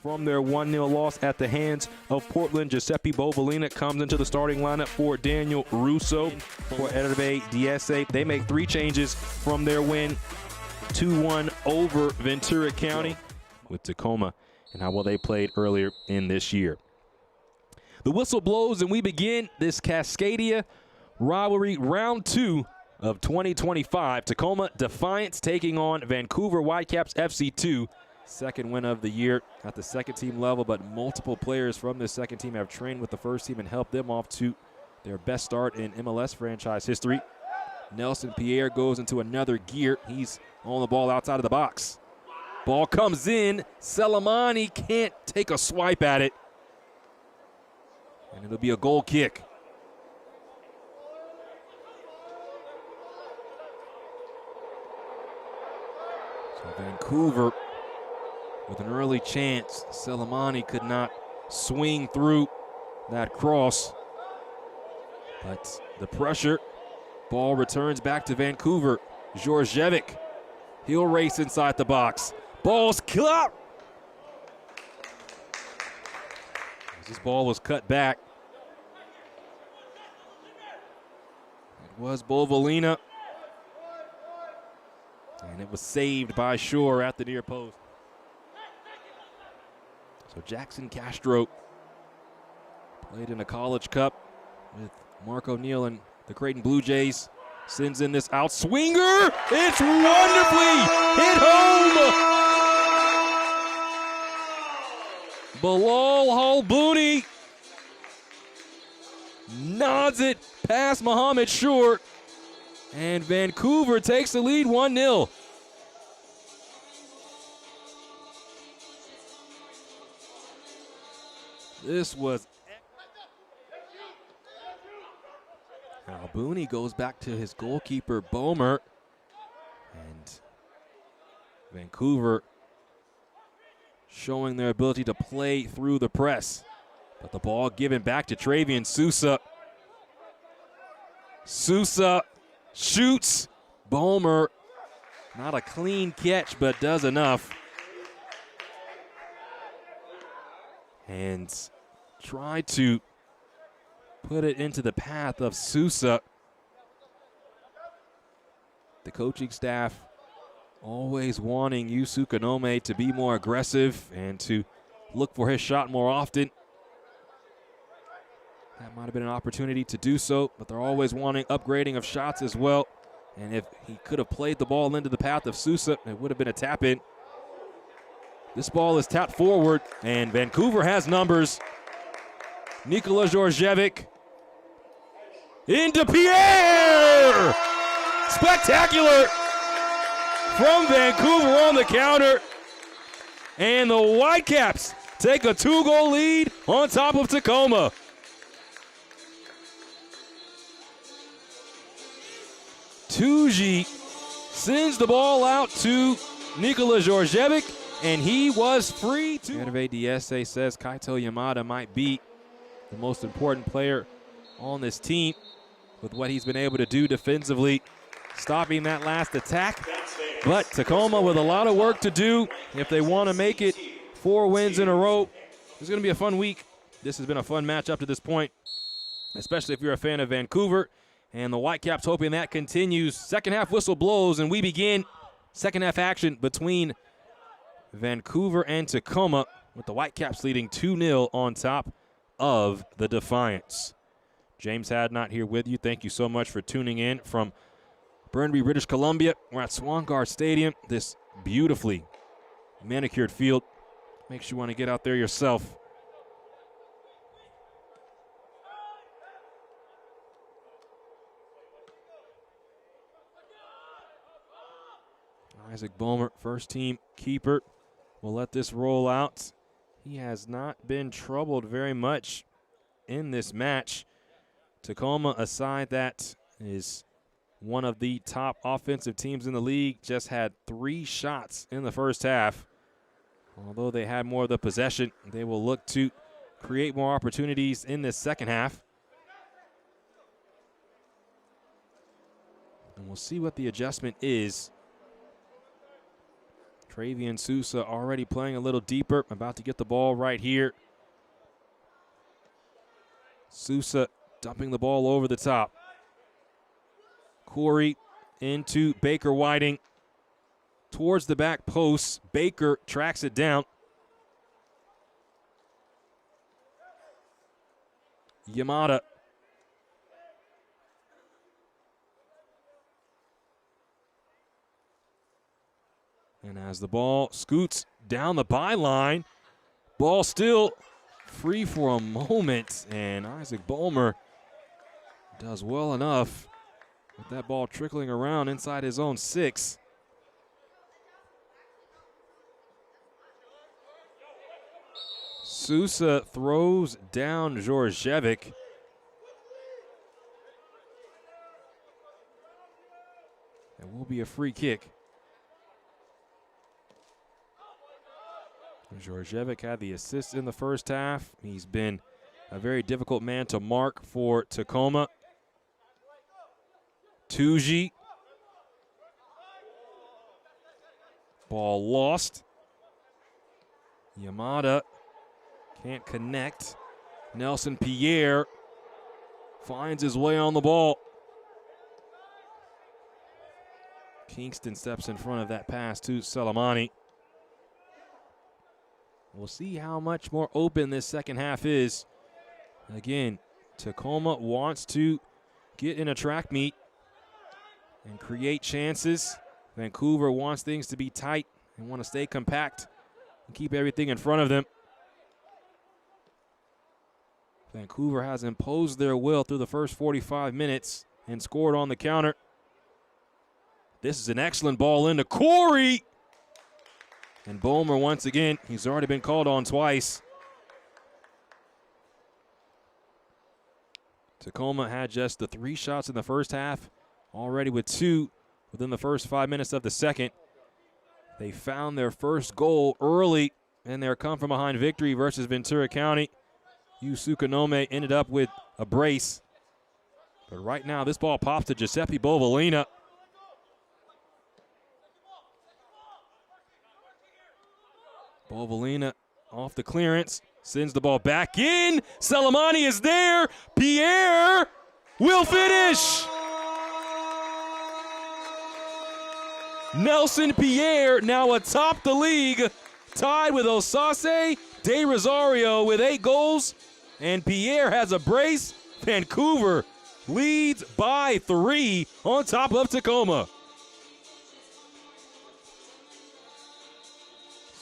from their 1-0 loss at the hands of Portland. Giuseppe Bovalina comes into the starting lineup for Daniel Russo. For Tacoma Defiance, they make 3 changes from their win 2-1 over Ventura County with Tacoma and how well they played earlier in this year. The whistle blows and we begin this Cascadia rivalry round 2 of 2025. Tacoma Defiance taking on Vancouver Whitecaps FC2. Second win of the year at the second team level, but multiple players from this second team have trained with the first team and helped them off to their best start in MLS franchise history. Nelson Pierre goes into another gear. He's on the ball outside of the box. Ball comes in. Selemani can't take a swipe at it. And it'll be a goal kick. So Vancouver with an early chance. Selemani could not swing through that cross. But the pressure, ball returns back to Vancouver. Georgievic, he'll race inside the box. Ball's caught. This ball was cut back. It was Bovalina. And it was saved by Shore at the near post. So Jackson Castro played in a College Cup with Mark O'Neill and the Creighton Blue Jays. Sends in this out swinger. It's wonderfully hit home. Bilal Halbouni nods it past Mohamed Shore. And Vancouver takes the lead 1-0. This was Halbouni goes back to his goalkeeper Bomer, and Vancouver showing their ability to play through the press. But the ball given back to Travian Sousa. Sousa shoots. Bomer, not a clean catch, but does enough. And try to put it into the path of Sousa. The coaching staff always wanting Yusu Kanome to be more aggressive and to look for his shot more often. That might have been an opportunity to do so, but they're always wanting upgrading of shots as well. And if he could have played the ball into the path of Sousa, it would have been a tap-in. This ball is tapped forward, and Vancouver has numbers. Nikola Georgievic into Pierre! Spectacular from Vancouver on the counter. And the Whitecaps take a 2-goal lead on top of Tacoma. Tuji sends the ball out to Nikola Georgievic, and he was free to. Tacoma Defiance says Kaito Yamada might be the most important player on this team with what he's been able to do defensively, stopping that last attack. But Tacoma with a lot of work to do if they want to make it 4 wins in a row. It's going to be a fun week. This has been a fun match up to this point, especially if you're a fan of Vancouver. And the Whitecaps hoping that continues. Second half whistle blows, and we begin second half action between Vancouver and Tacoma, with the Whitecaps leading 2-0 on top of the Defiance. James Hadnot here with you. Thank you so much for tuning in from Burnaby, British Columbia. We're at Swangard Stadium, this beautifully manicured field. Makes you want to get out there yourself. Isaac Bomer, first team keeper, will let this roll out. He has not been troubled very much in this match. Tacoma, a side that is one of the top offensive teams in the league, just had 3 shots in the first half. Although they had more of the possession, they will look to create more opportunities in this second half. And we'll see what the adjustment is Travian Sousa already playing a little deeper, about to get the ball right here. Sousa dumping the ball over the top. Corey into Baker Whiting. Towards the back post. Baker tracks it down. Yamada. And as the ball scoots down the byline, ball still free for a moment, and Isaac Bulmer does well enough with that ball trickling around inside his own 6. Sousa throws down Georgievic. It will be a free kick. Georgievic had the assist in the first half. He's been a very difficult man to mark for Tacoma. Tuji. Ball lost. Yamada can't connect. Nelson Pierre finds his way on the ball. Kingston steps in front of that pass to Selemani. We'll see how much more open this second half is. Again, Tacoma wants to get in a track meet and create chances. Vancouver wants things to be tight and want to stay compact and keep everything in front of them. Vancouver has imposed their will through the first 45 minutes and scored on the counter. This is an excellent ball into Corey. And Bulmer once again, he's already been called on twice. Tacoma had just the 3 shots in the first half, already with 2 within the first 5 minutes of the second. They found their first goal early in their come-from-behind victory versus Ventura County. Sukanome ended up with a brace. But right now, this ball pops to Giuseppe Bovalina. Bovalina off the clearance, sends the ball back in. Selemani is there. Pierre will finish. Nelson Pierre now atop the league, tied with Osase De Rosario with 8 goals. And Pierre has a brace. Vancouver leads by 3 on top of Tacoma.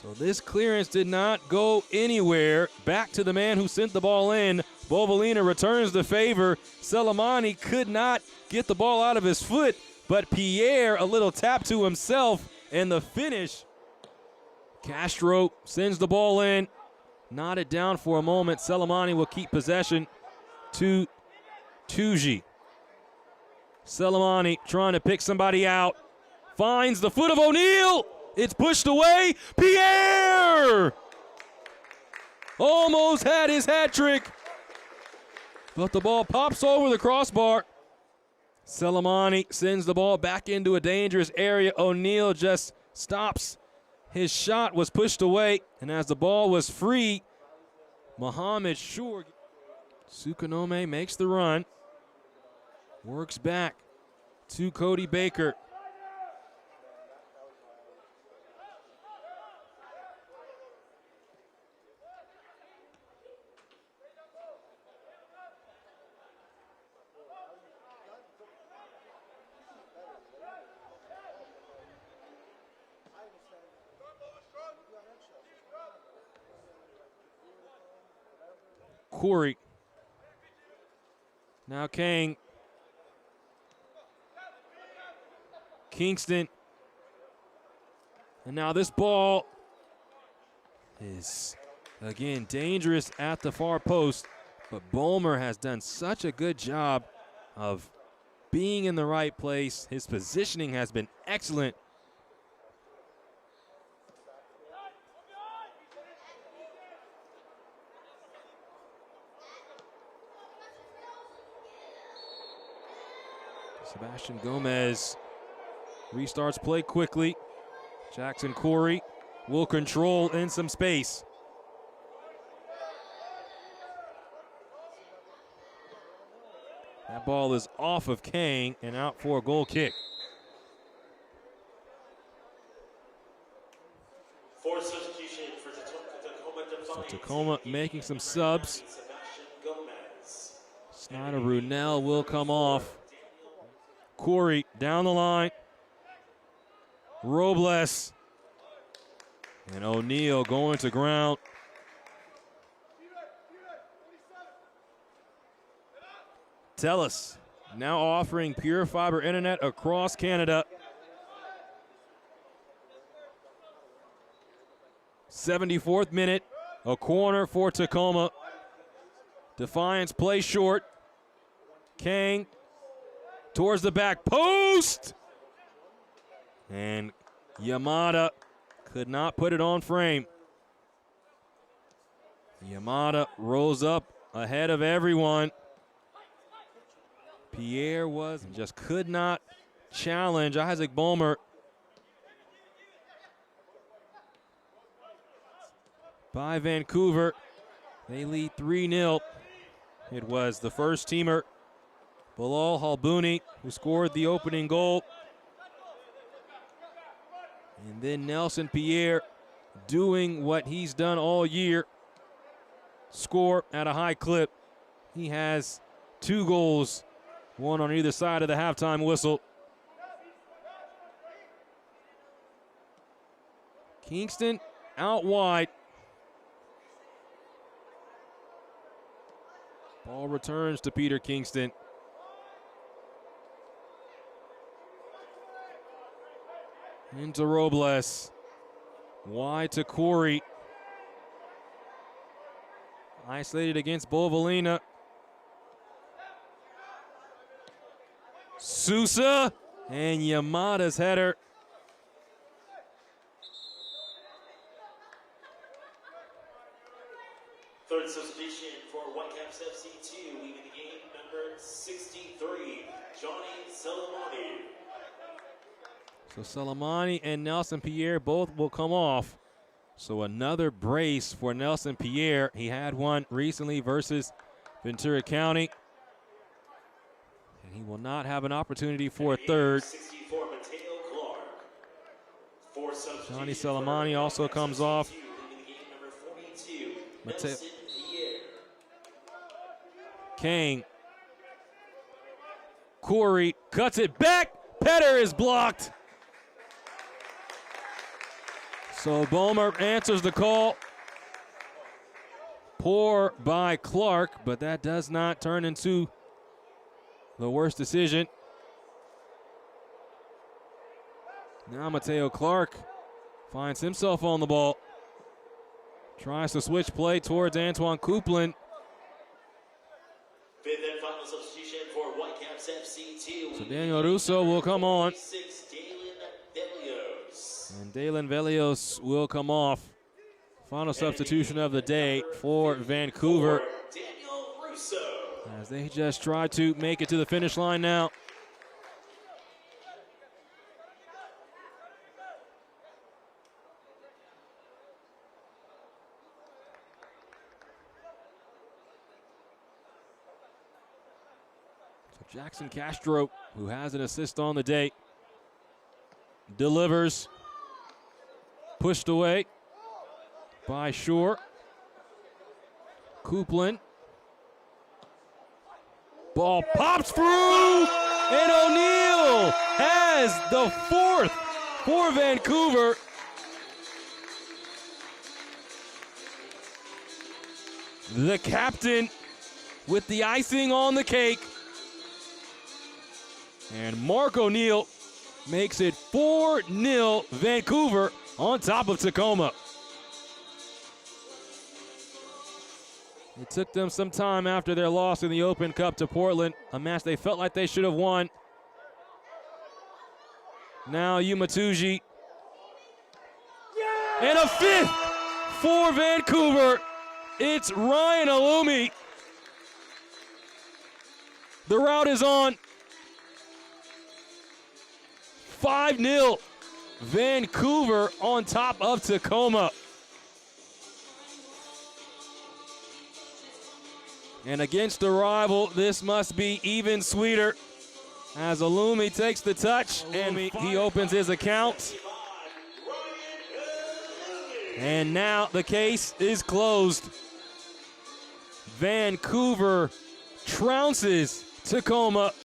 So this clearance did not go anywhere. Back to the man who sent the ball in. Bovalina returns the favor. Selemani could not get the ball out of his foot, but Pierre, a little tap to himself, and the finish. Castro sends the ball in. Nodded down for a moment. Selemani will keep possession to Tuji. Selemani trying to pick somebody out. Finds the foot of O'Neal. It's pushed away. Pierre almost had his hat trick, but the ball pops over the crossbar. Selemani sends the ball back into a dangerous area. O'Neal just stops. His shot was pushed away, and as the ball was free, Mohamed Shur. Sukanome makes the run. Works back to Cody Baker. Corey. Now Kang. Kingston. And now this ball is, again, dangerous at the far post. But Bulmer has done such a good job of being in the right place. His positioning has been excellent. Sebastian Gomez restarts play quickly. Jackson Corey will control in some space. That ball is off of Kang and out for a goal kick. For substitution for Tacoma Defiance. So Tacoma making some subs. Snyder Runell will come off. Corey down the line. Robles. And O'Neal going to ground. TELUS now offering pure fiber internet across Canada. 74th minute, a corner for Tacoma. Defiance play short. Kang towards the back post. And Yamada could not put it on frame. Yamada rose up ahead of everyone. Pierre just could not challenge Isaac Bulmer. By Vancouver, they lead 3-0. It was the first teamer, Bilal Halbouni, who scored the opening goal. And then Nelson Pierre doing what he's done all year, score at a high clip. He has 2 goals, one on either side of the halftime whistle. Kingston out wide. Ball returns to Peter Kingston. Into Robles. Wide to Corey. Isolated against Bovalina. Sousa and Yamada's header. Third substitution for Whitecaps FC2, leaving the game, number 63, Johnny Salamani. So Salamani and Nelson Pierre both will come off. So another brace for Nelson Pierre. He had one recently versus Ventura County. And he will not have an opportunity for a third. 64, Mateo Clark. Johnny Salamani also comes off. Mateo. Kang. Corey cuts it back. Petter is blocked. So Bulmer answers the call. Poor by Clark, but that does not turn into the worst decision. Now Mateo Clark finds himself on the ball. Tries to switch play towards Antoine Coupland. Fifth and final substitution for Whitecaps FC2. So Daniel Russo will come on. And Dalen Velios will come off. Final substitution of the day for Vancouver. Daniel Russo. As they just try to make it to the finish line now. So Jackson Castro, who has an assist on the day, delivers. Pushed away by Shore. Coupland. Ball pops through, and O'Neal has the 4th for Vancouver. The captain with the icing on the cake. And Mark O'Neal makes it 4-0 Vancouver on top of Tacoma. It took them some time after their loss in the Open Cup to Portland, a match they felt like they should have won. Now Umatuji. And a 5th for Vancouver. It's Ryan Alumi. The route is on. 5-0 Vancouver on top of Tacoma. And against a rival, this must be even sweeter. As Alumi takes the touch and he opens his account. And now the case is closed. Vancouver trounces Tacoma